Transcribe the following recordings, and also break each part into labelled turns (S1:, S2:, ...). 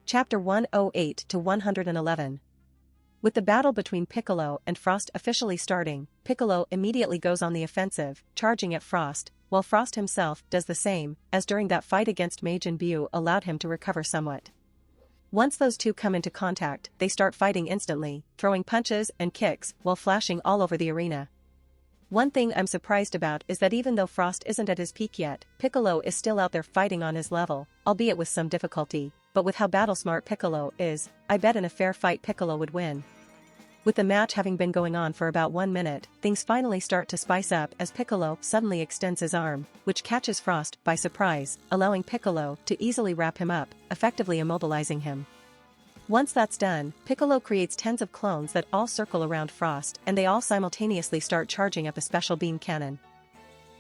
S1: Chapter 108 to 111. With the battle between Piccolo and Frost officially starting, Piccolo immediately goes on the offensive, charging at Frost, while Frost himself does the same, as during that fight against Majin Buu allowed him to recover somewhat. Once those two come into contact, they start fighting instantly, throwing punches and kicks while flashing all over the arena. One thing I'm surprised about is that even though Frost isn't at his peak yet, Piccolo is still out there fighting on his level, albeit with some difficulty, but with how battle-smart Piccolo is, I bet in a fair fight Piccolo would win. With the match having been going on for about 1 minute, things finally start to spice up as Piccolo suddenly extends his arm, which catches Frost by surprise, allowing Piccolo to easily wrap him up, effectively immobilizing him. Once that's done, Piccolo creates tens of clones that all circle around Frost and they all simultaneously start charging up a special beam cannon.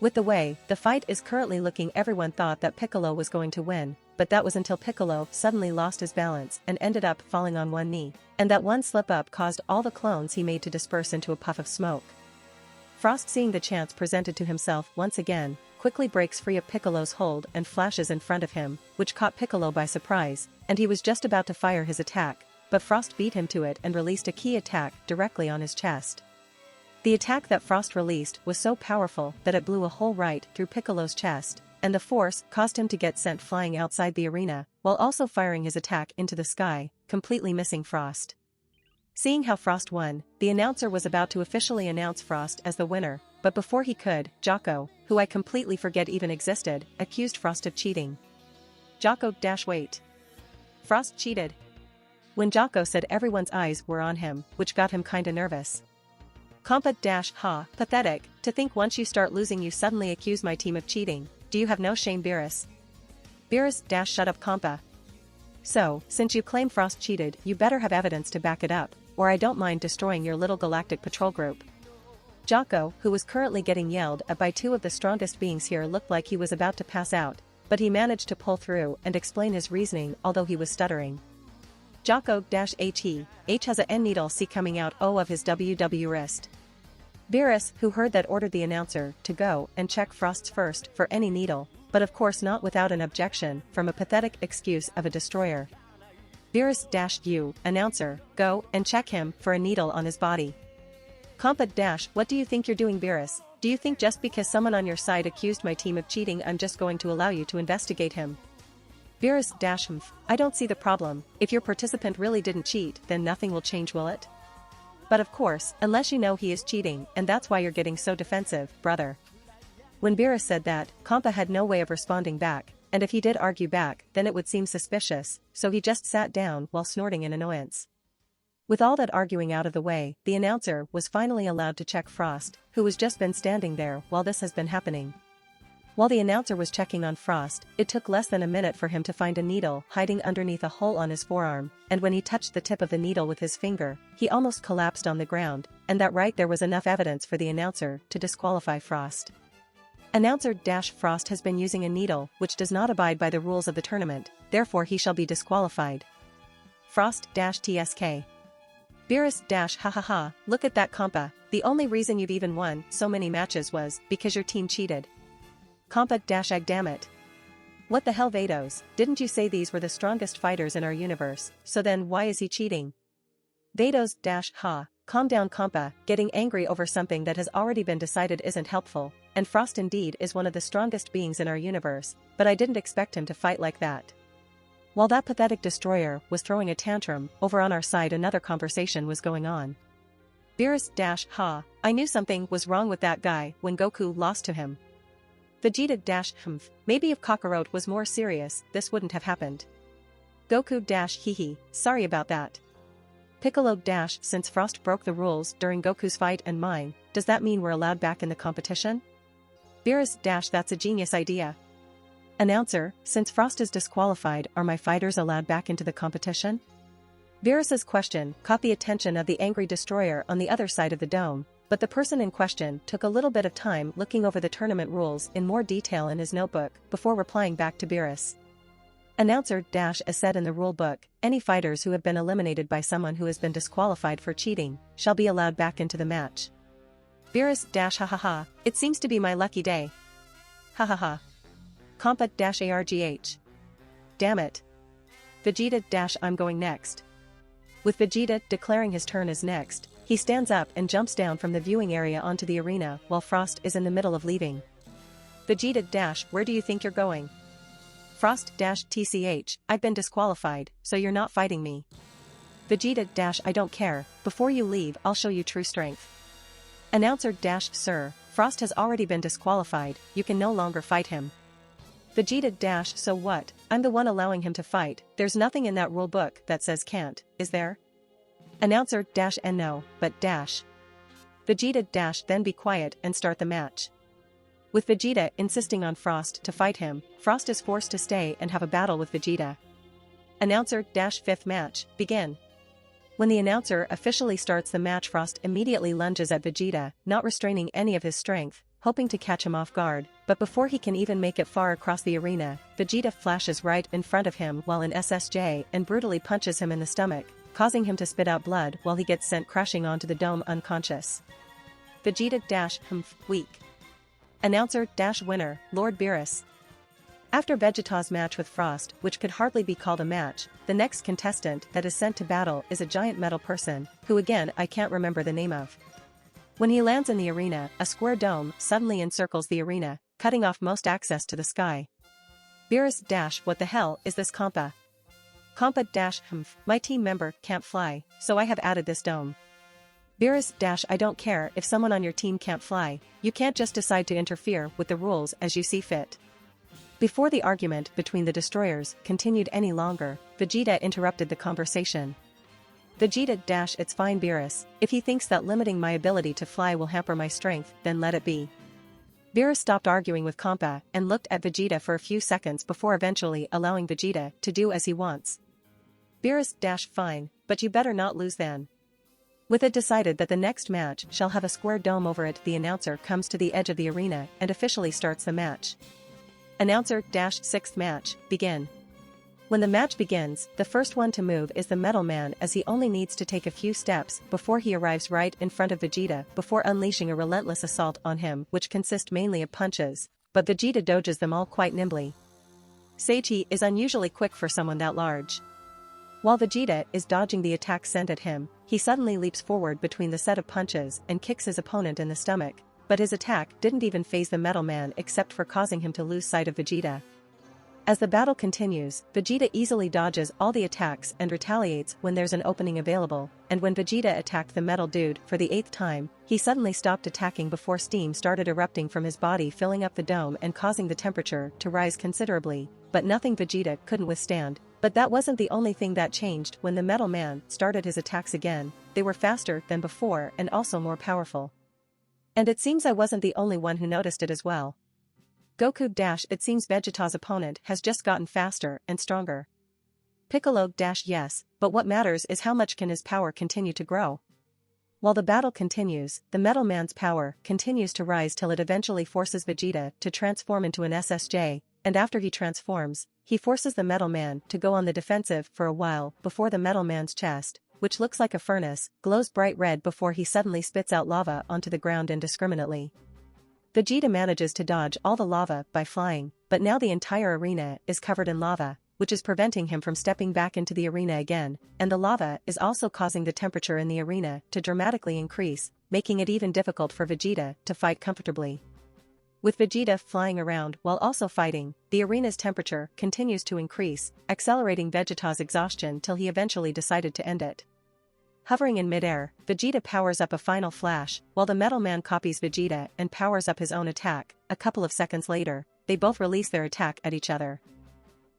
S1: With the way the fight is currently looking, everyone thought that Piccolo was going to win, but that was until Piccolo suddenly lost his balance and ended up falling on one knee, and that one slip-up caused all the clones he made to disperse into a puff of smoke. Frost, seeing the chance presented to himself once again, quickly breaks free of Piccolo's hold and flashes in front of him, which caught Piccolo by surprise, and he was just about to fire his attack, but Frost beat him to it and released a key attack directly on his chest. The attack that Frost released was so powerful that it blew a hole right through Piccolo's chest, and the force caused him to get sent flying outside the arena, while also firing his attack into the sky, completely missing Frost. Seeing how Frost won, the announcer was about to officially announce Frost as the winner, but before he could, Jocko, who I completely forget even existed, accused Frost of cheating. Jocko-wait. Frost cheated. When Jocko said, everyone's eyes were on him, which got him kinda nervous. Compa-ha, pathetic, to think once you start losing you suddenly accuse my team of cheating, do you have no shame, Beerus? Beerus-shut up, Compa. So, since you claim Frost cheated, you better have evidence to back it up, or I don't mind destroying your little galactic patrol group. Jocko, who was currently getting yelled at by two of the strongest beings here, looked like he was about to pass out, but he managed to pull through and explain his reasoning although he was stuttering. Jocko-H has a N needle C coming out of his WW wrist. Beerus, who heard that, ordered the announcer to go and check Frost's first for any needle, but of course not without an objection from a pathetic excuse of a destroyer. Beerus-U, announcer, go and check him for a needle on his body. Compa- what do you think you're doing, Beerus? Do you think just because someone on your side accused my team of cheating I'm just going to allow you to investigate him? Beerus-, I don't see the problem. If your participant really didn't cheat, then nothing will change, will it? But of course, unless you know he is cheating, and that's why you're getting so defensive, brother. When Beerus said that, Compa had no way of responding back, and if he did argue back, then it would seem suspicious, so he just sat down while snorting in annoyance. With all that arguing out of the way, the announcer was finally allowed to check Frost, who has just been standing there while this has been happening. While the announcer was checking on Frost, it took less than a minute for him to find a needle hiding underneath a hole on his forearm, and when he touched the tip of the needle with his finger, he almost collapsed on the ground, and that right there was enough evidence for the announcer to disqualify Frost. Announcer-Frost has been using a needle which does not abide by the rules of the tournament, therefore he shall be disqualified. Frost-TSK. Beerus-ha, look at that, Compa, the only reason you've even won so many matches was because your team cheated. Compa-ag, damn it. What the hell, Vados, didn't you say these were the strongest fighters in our universe, so then why is he cheating? Vados-ha, calm down, Compa, getting angry over something that has already been decided isn't helpful, and Frost indeed is one of the strongest beings in our universe, but I didn't expect him to fight like that. While that pathetic destroyer was throwing a tantrum, over on our side another conversation was going on. Beerus-ha, I knew something was wrong with that guy when Goku lost to him. Vegeta-, maybe if Kakarot was more serious, this wouldn't have happened. Goku-, sorry about that. Piccolo-, since Frost broke the rules during Goku's fight and mine, does that mean we're allowed back in the competition? Beerus-, that's a genius idea. Announcer, since Frost is disqualified, are my fighters allowed back into the competition? Beerus's question caught the attention of the angry destroyer on the other side of the dome, but the person in question took a little bit of time looking over the tournament rules in more detail in his notebook before replying back to Beerus. Announcer-, as said in the rule book, any fighters who have been eliminated by someone who has been disqualified for cheating shall be allowed back into the match. Beerus-ha, it seems to be my lucky day. Ha. Compa-argh. Damn it. Vegeta dash I'm going next. With Vegeta declaring his turn as next, he stands up and jumps down from the viewing area onto the arena while Frost is in the middle of leaving. Vegeta dash where do you think you're going? Frost dash TCH, I've been disqualified, so you're not fighting me. Vegeta dash I don't care, before you leave I'll show you true strength. Announcer dash sir, Frost has already been disqualified, you can no longer fight him. Vegeta dash so what, I'm the one allowing him to fight, there's nothing in that rule book that says can't, is there? Announcer dash and no, but dash. Vegeta dash then be quiet and start the match. With Vegeta insisting on Frost to fight him, Frost is forced to stay and have a battle with Vegeta. Announcer dash fifth match, begin. When the announcer officially starts the match, Frost immediately lunges at Vegeta, not restraining any of his strength, hoping to catch him off guard, but before he can even make it far across the arena, Vegeta flashes right in front of him while in SSJ and brutally punches him in the stomach, causing him to spit out blood while he gets sent crashing onto the dome unconscious. Vegeta dash weak. Announcer dash winner, Lord Beerus. After Vegeta's match with Frost, which could hardly be called a match, the next contestant that is sent to battle is a giant metal person, who again I can't remember the name of. When he lands in the arena, a square dome suddenly encircles the arena, cutting off most access to the sky. Beerus dash what the hell is this compa? Compa dash my team member can't fly, so I have added this dome. Beerus dash I don't care if someone on your team can't fly, you can't just decide to interfere with the rules as you see fit. Before the argument between the destroyers continued any longer, Vegeta interrupted the conversation. Vegeta dash it's fine Beerus, if he thinks that limiting my ability to fly will hamper my strength, then let it be. Beerus stopped arguing with Compa and looked at Vegeta for a few seconds before eventually allowing Vegeta to do as he wants. Beerus dash fine, but you better not lose then. With it decided that the next match shall have a square dome over it, the announcer comes to the edge of the arena and officially starts the match. Announcer dash sixth match, begin. When the match begins, the first one to move is the Metal Man, as he only needs to take a few steps before he arrives right in front of Vegeta before unleashing a relentless assault on him, which consist mainly of punches, but Vegeta dodges them all quite nimbly. Saiyan is unusually quick for someone that large. While Vegeta is dodging the attacks sent at him, he suddenly leaps forward between the set of punches and kicks his opponent in the stomach, but his attack didn't even faze the Metal Man except for causing him to lose sight of Vegeta. As the battle continues, Vegeta easily dodges all the attacks and retaliates when there's an opening available, and when Vegeta attacked the metal dude for the 8th time, he suddenly stopped attacking before steam started erupting from his body, filling up the dome and causing the temperature to rise considerably, but nothing Vegeta couldn't withstand. But that wasn't the only thing that changed when the Metal Man started his attacks again. They were faster than before and also more powerful. And it seems I wasn't the only one who noticed it as well. Goku dash it seems Vegeta's opponent has just gotten faster and stronger. Piccolo dash yes, but what matters is how much can his power continue to grow. While the battle continues, the Metal Man's power continues to rise till it eventually forces Vegeta to transform into an SSJ, and after he transforms, he forces the Metal Man to go on the defensive for a while before the Metal Man's chest, which looks like a furnace, glows bright red before he suddenly spits out lava onto the ground indiscriminately. Vegeta manages to dodge all the lava by flying, but now the entire arena is covered in lava, which is preventing him from stepping back into the arena again, and the lava is also causing the temperature in the arena to dramatically increase, making it even difficult for Vegeta to fight comfortably. With Vegeta flying around while also fighting, the arena's temperature continues to increase, accelerating Vegeta's exhaustion till he eventually decided to end it. Hovering in midair, Vegeta powers up a final flash, while the Metal Man copies Vegeta and powers up his own attack. A couple of seconds later, they both release their attack at each other.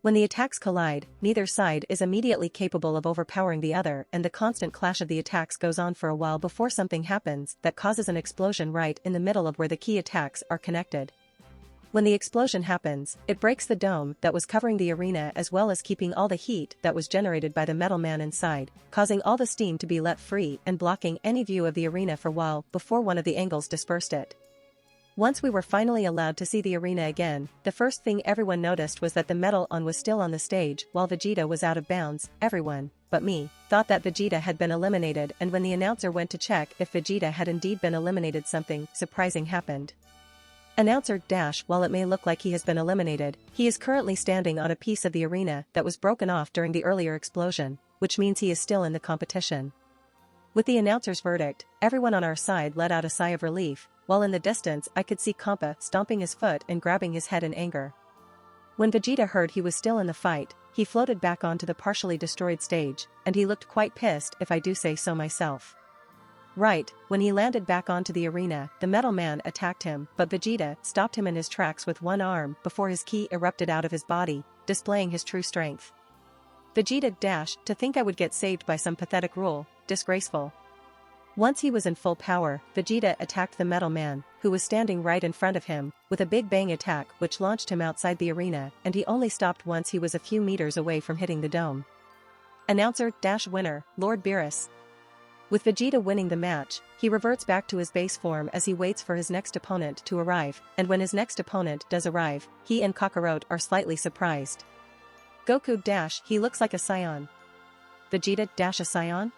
S1: When the attacks collide, neither side is immediately capable of overpowering the other, and the constant clash of the attacks goes on for a while before something happens that causes an explosion right in the middle of where the key attacks are connected. When the explosion happens, it breaks the dome that was covering the arena as well as keeping all the heat that was generated by the Metal Man inside, causing all the steam to be let free and blocking any view of the arena for a while before one of the angles dispersed it. Once we were finally allowed to see the arena again, the first thing everyone noticed was that the Metal Man was still on the stage while Vegeta was out of bounds. Everyone, but me, thought that Vegeta had been eliminated, and when the announcer went to check if Vegeta had indeed been eliminated, something surprising happened. Announcer dash While it may look like he has been eliminated, he is currently standing on a piece of the arena that was broken off during the earlier explosion, which means he is still in the competition. With the announcer's verdict, everyone on our side let out a sigh of relief, while in the distance I could see Kampa stomping his foot and grabbing his head in anger. When Vegeta heard he was still in the fight, he floated back onto the partially destroyed stage, and he looked quite pissed if I do say so myself. Right, when he landed back onto the arena, the Metal Man attacked him, but Vegeta stopped him in his tracks with one arm before his ki erupted out of his body, displaying his true strength. Vegeta dash To think I would get saved by some pathetic rule, disgraceful. Once he was in full power, Vegeta attacked the Metal Man, who was standing right in front of him, with a big bang attack which launched him outside the arena, and he only stopped once he was a few meters away from hitting the dome. Announcer dash Winner, Lord Beerus. With Vegeta winning the match, he reverts back to his base form as he waits for his next opponent to arrive, and when his next opponent does arrive, he and Kakarot are slightly surprised. Goku dash He looks like a Saiyan. Vegeta dash A Saiyan?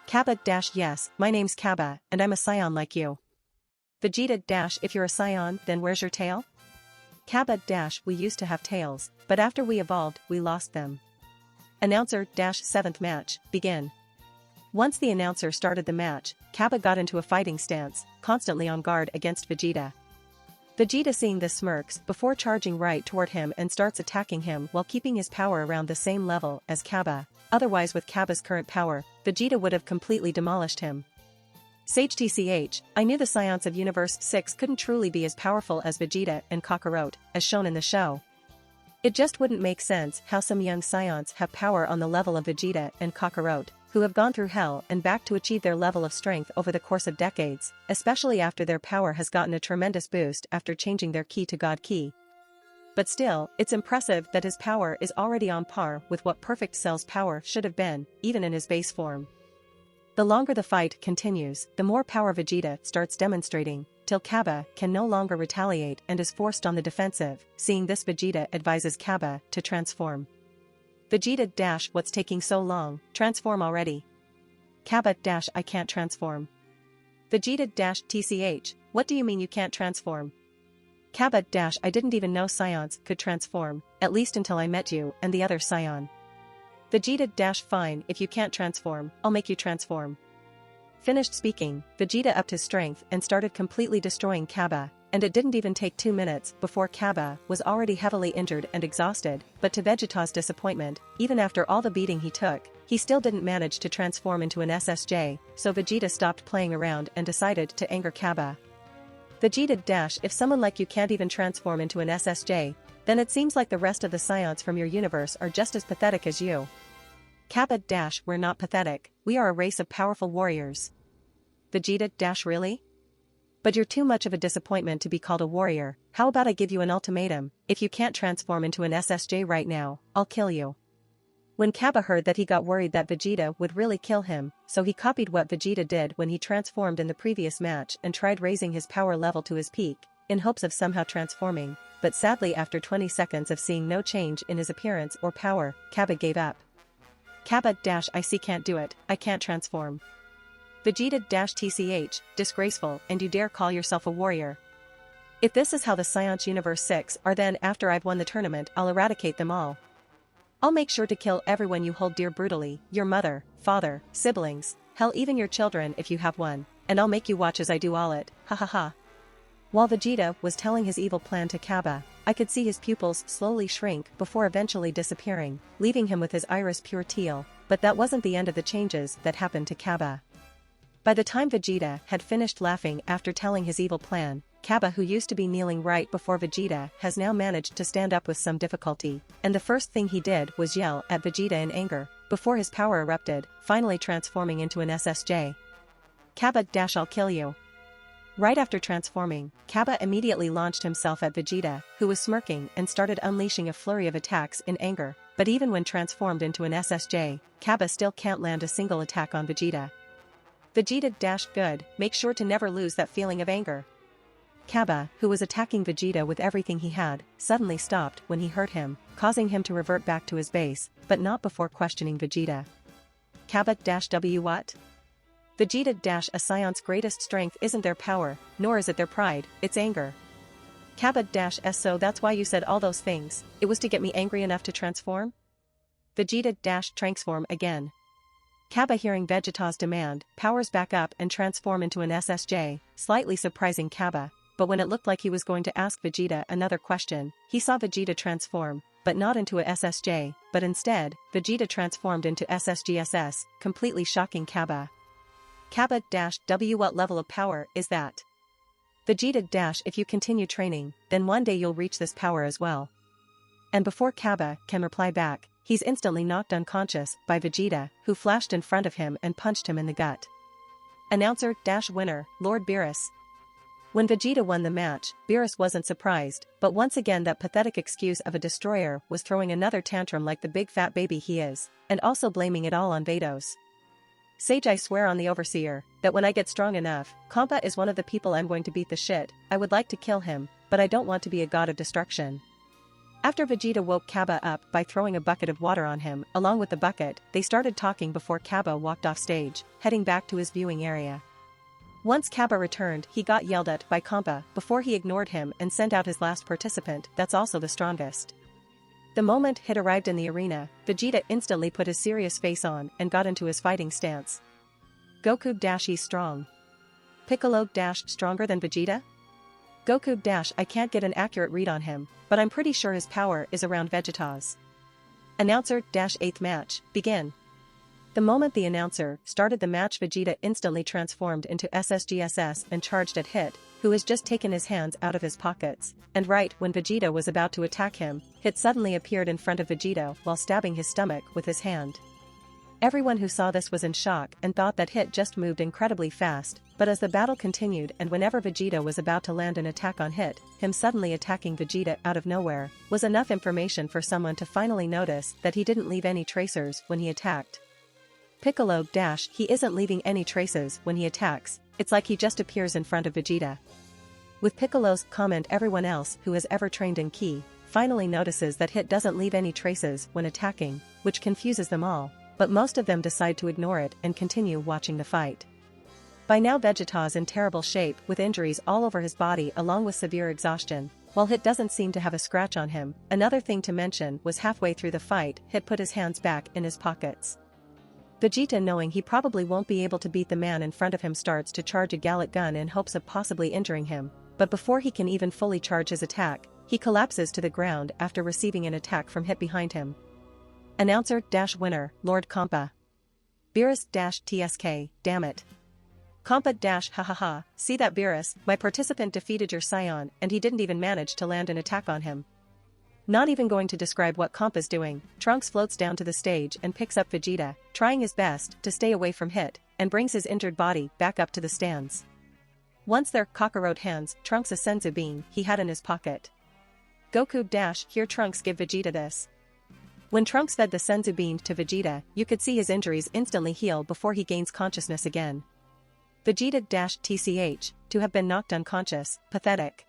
S1: Kappa dash Yes, my name's Kappa, and I'm a Saiyan like you. Vegeta dash If you're a Saiyan, then where's your tail? Kappa dash We used to have tails, but after we evolved, we lost them. Announcer dash 7th match, begin. Once the announcer started the match, Kappa got into a fighting stance, constantly on guard against Vegeta. Vegeta seeing this smirks before charging right toward him and starts attacking him while keeping his power around the same level as Kappa. Otherwise with Kappa's current power, Vegeta would have completely demolished him. Sage TCH, I knew the Saiyans of Universe 6 couldn't truly be as powerful as Vegeta and Kakarot, as shown in the show. It just wouldn't make sense how some young Saiyans have power on the level of Vegeta and Kakarot, who have gone through hell and back to achieve their level of strength over the course of decades, especially after their power has gotten a tremendous boost after changing their ki to God ki. But still, it's impressive that his power is already on par with what Perfect Cell's power should have been, even in his base form. The longer the fight continues, the more power Vegeta starts demonstrating, till Kappa can no longer retaliate and is forced on the defensive. Seeing this, Vegeta advises Kappa to transform. Vegeta dash What's taking so long, transform already. Kappa dash I can't transform. Vegeta dash TCH, what do you mean you can't transform? Kappa dash I didn't even know Saiyans could transform, at least until I met you and the other Saiyan. Vegeta dash Fine, if you can't transform, I'll make you transform. Finished speaking, Vegeta upped his strength and started completely destroying Kappa, and it didn't even take 2 minutes before Kappa was already heavily injured and exhausted, but to Vegeta's disappointment, even after all the beating he took, he still didn't manage to transform into an SSJ, so Vegeta stopped playing around and decided to anger Kappa. Vegeta dash If someone like you can't even transform into an SSJ, then it seems like the rest of the Saiyans from your universe are just as pathetic as you. Kappa dash We're not pathetic, we are a race of powerful warriors. Vegeta dash Really? But you're too much of a disappointment to be called a warrior. How about I give you an ultimatum? If you can't transform into an SSJ right now, I'll kill you. When Kappa heard that, he got worried that Vegeta would really kill him, so he copied what Vegeta did when he transformed in the previous match and tried raising his power level to his peak, in hopes of somehow transforming, but sadly after 20 seconds of seeing no change in his appearance or power, Kappa gave up. Kappa dash I see can't do it, I can't transform. Vegeta dash TCH, disgraceful, and you dare call yourself a warrior. If this is how the Saiyans Universe 6 are, then after I've won the tournament I'll eradicate them all. I'll make sure to kill everyone you hold dear brutally, your mother, father, siblings, hell even your children if you have one, and I'll make you watch as I do all it, ha ha ha. While Vegeta was telling his evil plan to Kappa, I could see his pupils slowly shrink before eventually disappearing, leaving him with his iris pure teal, but that wasn't the end of the changes that happened to Kappa. By the time Vegeta had finished laughing after telling his evil plan, Kappa, who used to be kneeling right before Vegeta, has now managed to stand up with some difficulty, and the first thing he did was yell at Vegeta in anger, before his power erupted, finally transforming into an SSJ. Kappa dash I'll kill you. Right after transforming, Kappa immediately launched himself at Vegeta, who was smirking and started unleashing a flurry of attacks in anger, but even when transformed into an SSJ, Kappa still can't land a single attack on Vegeta. Vegeta dash Good, make sure to never lose that feeling of anger. Kappa, who was attacking Vegeta with everything he had, suddenly stopped when he hurt him, causing him to revert back to his base, but not before questioning Vegeta. Kappa dash W what? Vegeta dash A Saiyan's greatest strength isn't their power, nor is it their pride, it's anger. Kappa-S so that's why you said all those things, it was to get me angry enough to transform? Vegeta-transform again. Kappa hearing Vegeta's demand, powers back up and transform into an SSJ, slightly surprising Kappa, but when it looked like he was going to ask Vegeta another question, he saw Vegeta transform, but not into a SSJ, but instead, Vegeta transformed into SSGSS, completely shocking Kappa. Kappa-W what level of power is that? Vegeta- if you continue training, then one day you'll reach this power as well. And before Kappa can reply back, he's instantly knocked unconscious by Vegeta, who flashed in front of him and punched him in the gut. Announcer-winner, Lord Beerus. When Vegeta won the match, Beerus wasn't surprised, but once again that pathetic excuse of a destroyer was throwing another tantrum like the big fat baby he is, and also blaming it all on Vados. Sage, I swear on the Overseer, that when I get strong enough, Kompa is one of the people I'm going to beat the shit. I would like to kill him, but I don't want to be a god of destruction. After Vegeta woke Kappa up by throwing a bucket of water on him, along with the bucket, they started talking before Kappa walked off stage, heading back to his viewing area. Once Kappa returned, he got yelled at by Kompa before he ignored him and sent out his last participant, that's also the strongest. The moment Hit arrived in the arena, Vegeta instantly put his serious face on and got into his fighting stance. Goku-he's strong. Piccolo-stronger than Vegeta? Goku- I can't get an accurate read on him, but I'm pretty sure his power is around Vegeta's. Announcer-8th match, begin. The moment the announcer started the match, Vegeta instantly transformed into SSGSS and charged at Hit, who has just taken his hands out of his pockets, and right when Vegeta was about to attack him, Hit suddenly appeared in front of Vegeta while stabbing his stomach with his hand. Everyone who saw this was in shock and thought that Hit just moved incredibly fast, but as the battle continued and whenever Vegeta was about to land an attack on Hit, him suddenly attacking Vegeta out of nowhere, was enough information for someone to finally notice that he didn't leave any tracers when he attacked. Piccolo- he isn't leaving any traces when he attacks, it's like he just appears in front of Vegeta. With Piccolo's comment, everyone else who has ever trained in Ki finally notices that Hit doesn't leave any traces when attacking, which confuses them all, but most of them decide to ignore it and continue watching the fight. By now Vegeta's in terrible shape with injuries all over his body along with severe exhaustion, while Hit doesn't seem to have a scratch on him. Another thing to mention was halfway through the fight, Hit put his hands back in his pockets. Vegeta, knowing he probably won't be able to beat the man in front of him, starts to charge a Gallic gun in hopes of possibly injuring him, but before he can even fully charge his attack, he collapses to the ground after receiving an attack from Hit behind him. Announcer-winner, Lord Kompa. Beerus-TSK, damn it. Kompa-ha, see that, Beerus, my participant defeated your Saiyan and he didn't even manage to land an attack on him. Not even going to describe what Kompa's doing, Trunks floats down to the stage and picks up Vegeta, trying his best to stay away from Hit, and brings his injured body back up to the stands. Once there, Kakarot hands Trunks a senzu bean he had in his pocket. Goku- here Trunks give Vegeta this. When Trunks fed the senzu bean to Vegeta, you could see his injuries instantly heal before he gains consciousness again. Vegeta-TCH, to have been knocked unconscious, pathetic.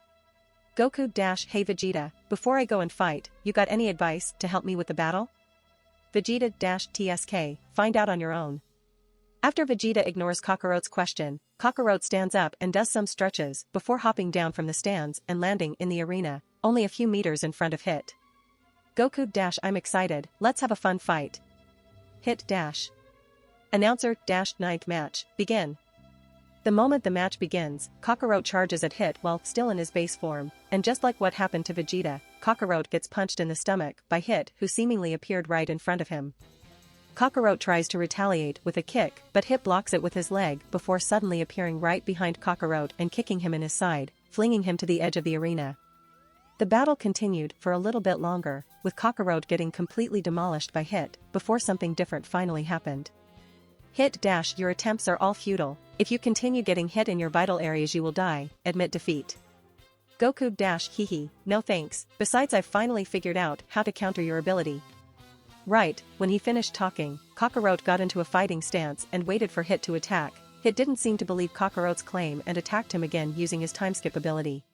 S1: Goku- hey Vegeta, before I go and fight, you got any advice to help me with the battle? Vegeta-TSK, find out on your own. After Vegeta ignores Kakarot's question, Kakarot stands up and does some stretches before hopping down from the stands and landing in the arena, only a few meters in front of Hit. Goku- I'm excited, let's have a fun fight. Hit-. Announcer-9th match, begin. The moment the match begins, Kakarot charges at Hit while still in his base form, and just like what happened to Vegeta, Kakarot gets punched in the stomach by Hit, who seemingly appeared right in front of him. Kakarot tries to retaliate with a kick, but Hit blocks it with his leg before suddenly appearing right behind Kakarot and kicking him in his side, flinging him to the edge of the arena. The battle continued for a little bit longer, with Kakarot getting completely demolished by Hit, before something different finally happened. Hit- your attempts are all futile, if you continue getting hit in your vital areas you will die, admit defeat. Goku- hee, no thanks, besides I've finally figured out how to counter your ability. Right, when he finished talking, Kakarot got into a fighting stance and waited for Hit to attack. Hit didn't seem to believe Kakarot's claim and attacked him again using his timeskip ability.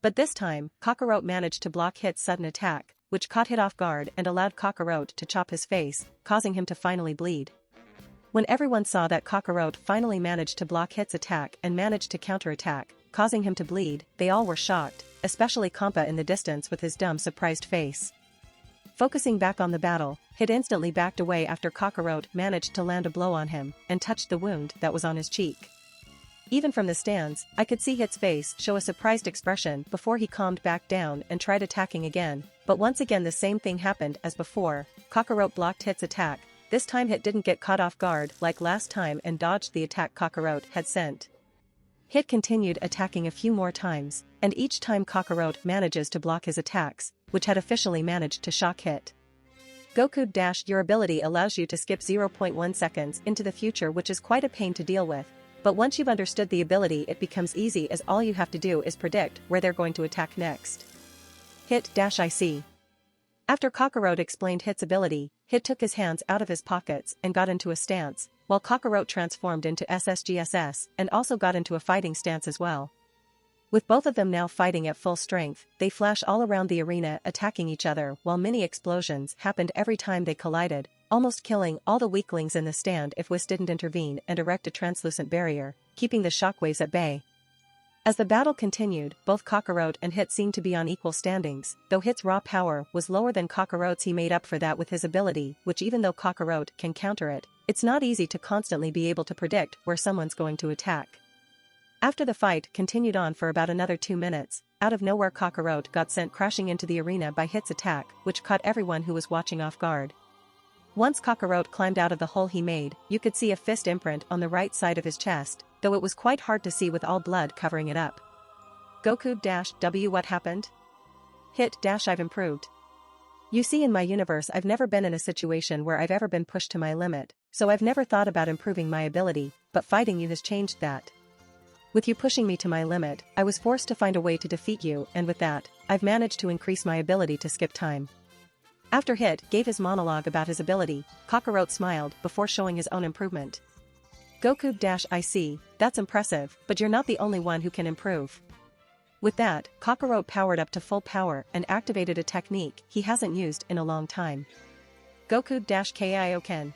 S1: But this time, Kakarot managed to block Hit's sudden attack, which caught Hit off guard and allowed Kakarot to chop his face, causing him to finally bleed. When everyone saw that Kakarot finally managed to block Hit's attack and managed to counterattack, causing him to bleed. They all were shocked, especially Kampa in the distance with his dumb surprised face. Focusing back on the battle, Hit instantly backed away after Kakarot managed to land a blow on him and touched the wound that was on his cheek. Even from the stands, I could see Hit's face show a surprised expression before he calmed back down and tried attacking again, but once again the same thing happened as before. Kakarot blocked Hit's attack. This time Hit didn't get caught off guard like last time and dodged the attack Kakarot had sent. Hit continued attacking a few more times, and each time Kakarot manages to block his attacks, which had officially managed to shock Hit. Goku - your ability allows you to skip 0.1 seconds into the future, which is quite a pain to deal with, but once you've understood the ability it becomes easy, as all you have to do is predict where they're going to attack next. Hit - IC. After Kakarot explained Hit's ability, Hit took his hands out of his pockets and got into a stance, while Kakarot transformed into SSGSS and also got into a fighting stance as well. With both of them now fighting at full strength, they flash all around the arena attacking each other while mini explosions happened every time they collided, almost killing all the weaklings in the stand if Whis didn't intervene and erect a translucent barrier, keeping the shockwaves at bay. As the battle continued, both Kakarot and Hit seemed to be on equal standings, though Hit's raw power was lower than Kakarot's. He made up for that with his ability, which even though Kakarot can counter it, it's not easy to constantly be able to predict where someone's going to attack. After the fight continued on for about another 2 minutes, out of nowhere Kakarot got sent crashing into the arena by Hit's attack, which caught everyone who was watching off guard. Once Kakarot climbed out of the hole he made, you could see a fist imprint on the right side of his chest, though it was quite hard to see with all blood covering it up. Goku - W. What happened? Hit - I've improved. You see, in my universe I've never been in a situation where I've ever been pushed to my limit, so I've never thought about improving my ability, but fighting you has changed that. With you pushing me to my limit, I was forced to find a way to defeat you, and with that, I've managed to increase my ability to skip time. After Hit gave his monologue about his ability, Kakarot smiled before showing his own improvement. Goku - IC, that's impressive, but you're not the only one who can improve. With that, Kakarot powered up to full power and activated a technique he hasn't used in a long time. Goku - Kaioken.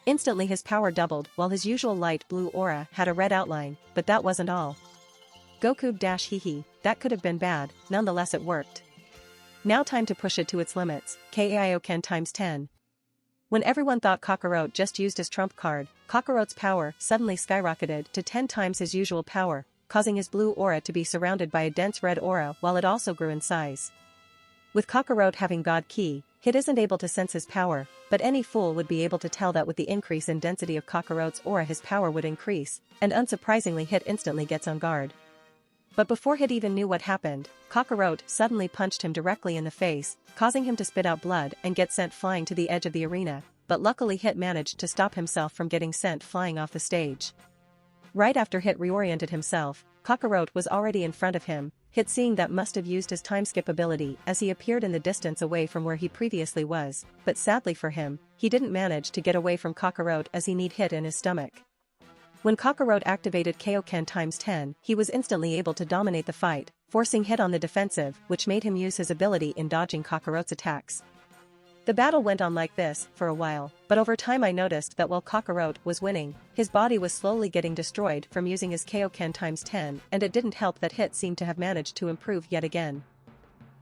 S1: Instantly his power doubled while his usual light blue aura had a red outline, but that wasn't all. Goku - Hehe, that could have been bad, nonetheless it worked. Now time to push it to its limits, Kaioken times 10. When everyone thought Kakarot just used his trump card, Kakarot's power suddenly skyrocketed to 10 times his usual power, causing his blue aura to be surrounded by a dense red aura while it also grew in size. With Kakarot having God Ki, Hit isn't able to sense his power, but any fool would be able to tell that with the increase in density of Kakarot's aura his power would increase, and unsurprisingly Hit instantly gets on guard. But before Hit even knew what happened, Kakarot suddenly punched him directly in the face, causing him to spit out blood and get sent flying to the edge of the arena, but luckily Hit managed to stop himself from getting sent flying off the stage. Right after Hit reoriented himself, Kakarot was already in front of him. Hit, seeing that, must have used his time skip ability as he appeared in the distance away from where he previously was, but sadly for him, he didn't manage to get away from Kakarot as he need Hit in his stomach. When Kakarot activated Kaioken times 10, he was instantly able to dominate the fight, forcing Hit on the defensive, which made him use his ability in dodging Kakarot's attacks. The battle went on like this for a while, but over time I noticed that while Kakarot was winning, his body was slowly getting destroyed from using his Kaioken times 10, and it didn't help that Hit seemed to have managed to improve yet again.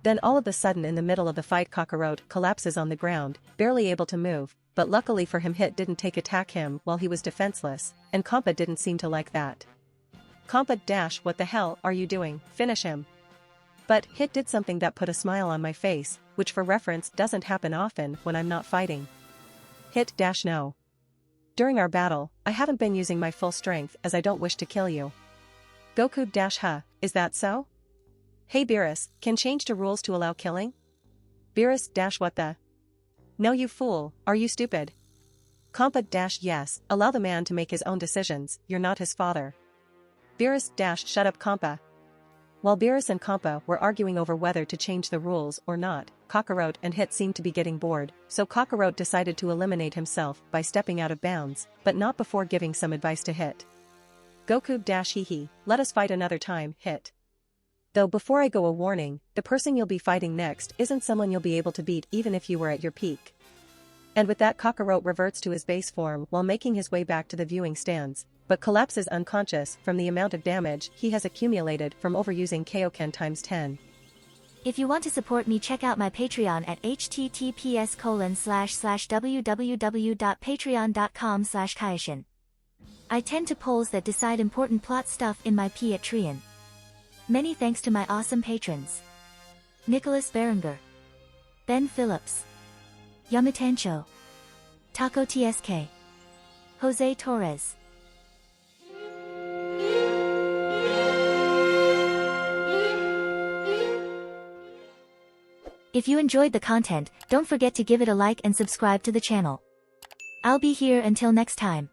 S1: Then all of a sudden in the middle of the fight Kakarot collapses on the ground, barely able to move, but luckily for him Hit didn't attack him while he was defenseless, and Kampa didn't seem to like that. Kampa - what the hell are you doing? Finish him. But Hit did something that put a smile on my face, which for reference doesn't happen often when I'm not fighting. Hit - no. During our battle, I haven't been using my full strength as I don't wish to kill you. Goku - huh, is that so? Hey Beerus, can change to rules to allow killing? Beerus - what the? No you fool, are you stupid? Kampa - yes, allow the man to make his own decisions, you're not his father. Beerus - shut up Kampa. While Beerus and Kampa were arguing over whether to change the rules or not, Kakarot and Hit seemed to be getting bored, so Kakarot decided to eliminate himself by stepping out of bounds, but not before giving some advice to Hit. Goku - hehe, let us fight another time, Hit. Though before I go, a warning, the person you'll be fighting next isn't someone you'll be able to beat even if you were at your peak. And with that Kakarote reverts to his base form while making his way back to the viewing stands, but collapses unconscious from the amount of damage he has accumulated from overusing Kaioken times 10.
S2: If you want to support me, check out my Patreon at https://www.patreon.com/Kaishin. I tend to polls that decide important plot stuff in my Patreon. Many thanks to my awesome patrons: Nicholas Berenger, Ben Phillips, Yamatancho, Taco TSK, Jose Torres. If you enjoyed the content, don't forget to give it a like and subscribe to the channel. I'll be here until next time.